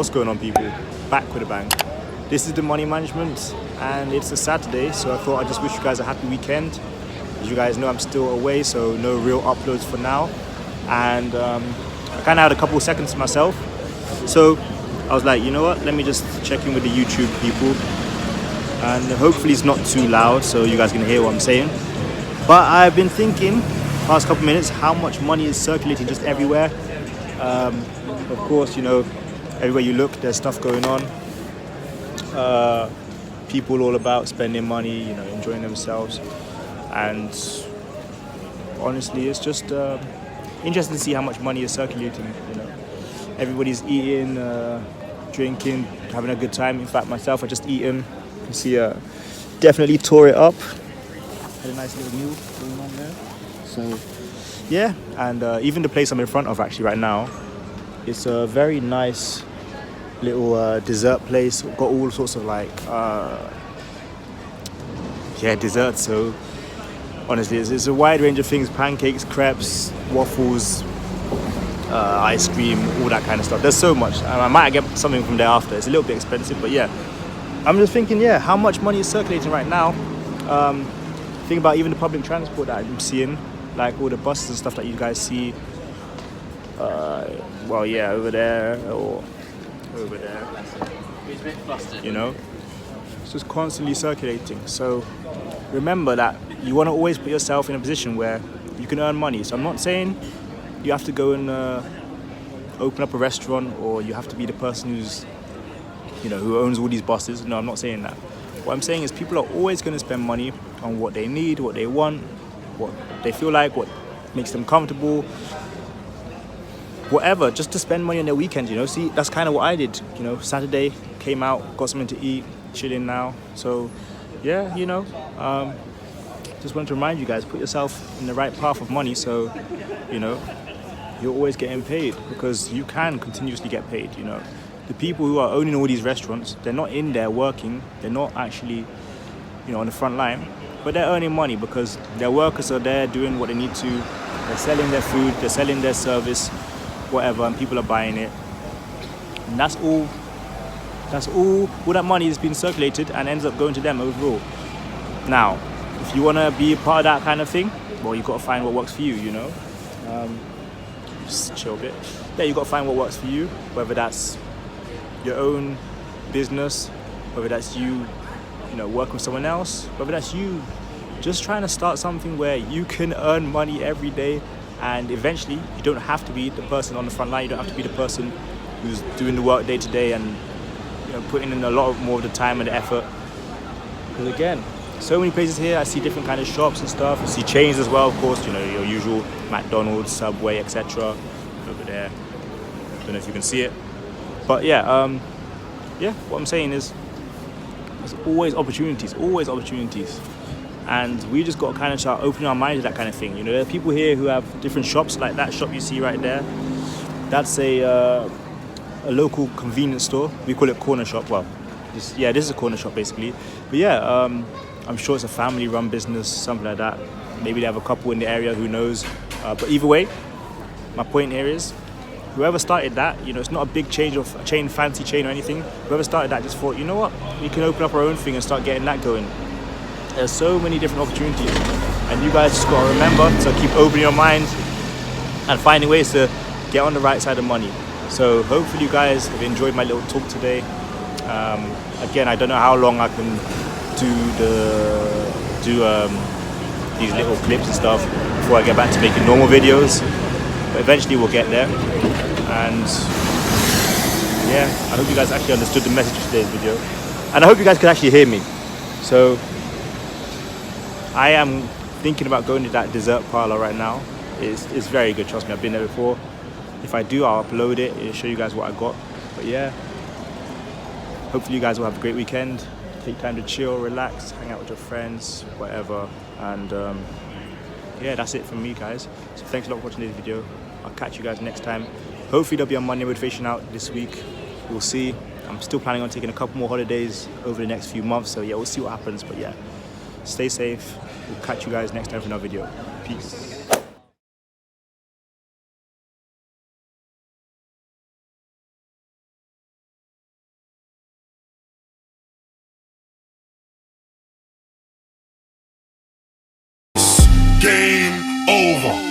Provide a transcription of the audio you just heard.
What's going on, people? Back with a bang. This is the money management, and it's a Saturday, so I thought I'd just wish you guys a happy weekend. As you guys know, I'm still away, so no real uploads for now. And I kind of had a couple of seconds to myself, so I was like, you know what? Let me just check in with the YouTube people, and hopefully it's not too loud, so you guys can hear what I'm saying. But I've been thinking, past couple minutes, how much money is circulating just everywhere. Of course, you know, everywhere you look, there's stuff going on. People all about spending money, you know, enjoying themselves. And honestly, it's just interesting to see how much money is circulating. You know, everybody's eating, drinking, having a good time. In fact, myself, I just eaten. You can see, definitely tore it up. Had a nice little meal going on there. So, yeah, and even the place I'm in front of actually right now, it's a very nice little dessert place. Got all sorts of like, desserts. So honestly, it's a wide range of things: pancakes, crepes, waffles, ice cream, all that kind of stuff. There's so much. I might get something from there after. It's a little bit expensive, but yeah. I'm just thinking, how much money is circulating right now? Think about even the public transport that I'm seeing, like all the buses and stuff that you guys see. Over there or over there. It's a bit flustered. You know, it's just constantly circulating. So remember that you want to always put yourself in a position where you can earn money. So I'm not saying you have to go and open up a restaurant, or you have to be the person who owns all these buses. No, I'm not saying that. What I'm saying is people are always going to spend money on what they need, what they want, what they feel like, what makes them comfortable, whatever, just to spend money on their weekend, See, that's kind of what I did, Saturday, came out, got something to eat, chilling now. So, just wanted to remind you guys, put yourself in the right path of money so, you're always getting paid, because you can continuously get paid, The people who are owning all these restaurants, they're not in there working, they're not actually, on the front line, but they're earning money because their workers are there doing what they need to. They're selling their food, they're selling their service, whatever, and people are buying it. And that's all that money has been circulated and ends up going to them overall. Now, if you want to be a part of that kind of thing, well, you've got to find what works for you, Just chill a bit. Yeah, you've got to find what works for you, whether that's your own business, whether that's you working with someone else, whether that's you just trying to start something where you can earn money every day, and eventually you don't have to be the person on the front line, you don't have to be the person who's doing the work day to day and putting in a lot more of the time and the effort. Because again, so many places here, I see different kind of shops and stuff. I see chains as well, of course, your usual McDonald's, Subway, etc. Over there, don't know if you can see it. But what I'm saying is there's always opportunities. And we just got to kind of start opening our minds to that kind of thing. There are people here who have different shops, like that shop you see right there. That's a local convenience store. We call it corner shop. Well, this is a corner shop basically. But I'm sure it's a family-run business, something like that. Maybe they have a couple in the area, who knows. But either way, my point here is, whoever started that, it's not a big change of a chain, fancy chain or anything. Whoever started that just thought, you know what, we can open up our own thing and start getting that going. There's so many different opportunities, and you guys just got to remember to keep opening your mind and finding ways to get on the right side of money. So hopefully you guys have enjoyed my little talk today. Again, I don't know how long I can do these little clips and stuff before I get back to making normal videos, but eventually we'll get there. And I hope you guys actually understood the message of today's video, and I hope you guys could actually hear me. So I am thinking about going to that dessert parlor right now. It's very good, trust me, I've been there before. If I do, I'll upload it, it'll show you guys what I got. But hopefully you guys will have a great weekend. Take time to chill, relax, hang out with your friends, whatever. And that's it from me, guys. So thanks a lot for watching this video. I'll catch you guys next time. Hopefully there'll be a Monday motivation out this week. We'll see. I'm still planning on taking a couple more holidays over the next few months. So we'll see what happens. But stay safe. We'll catch you guys next time for another video. Peace. Game over.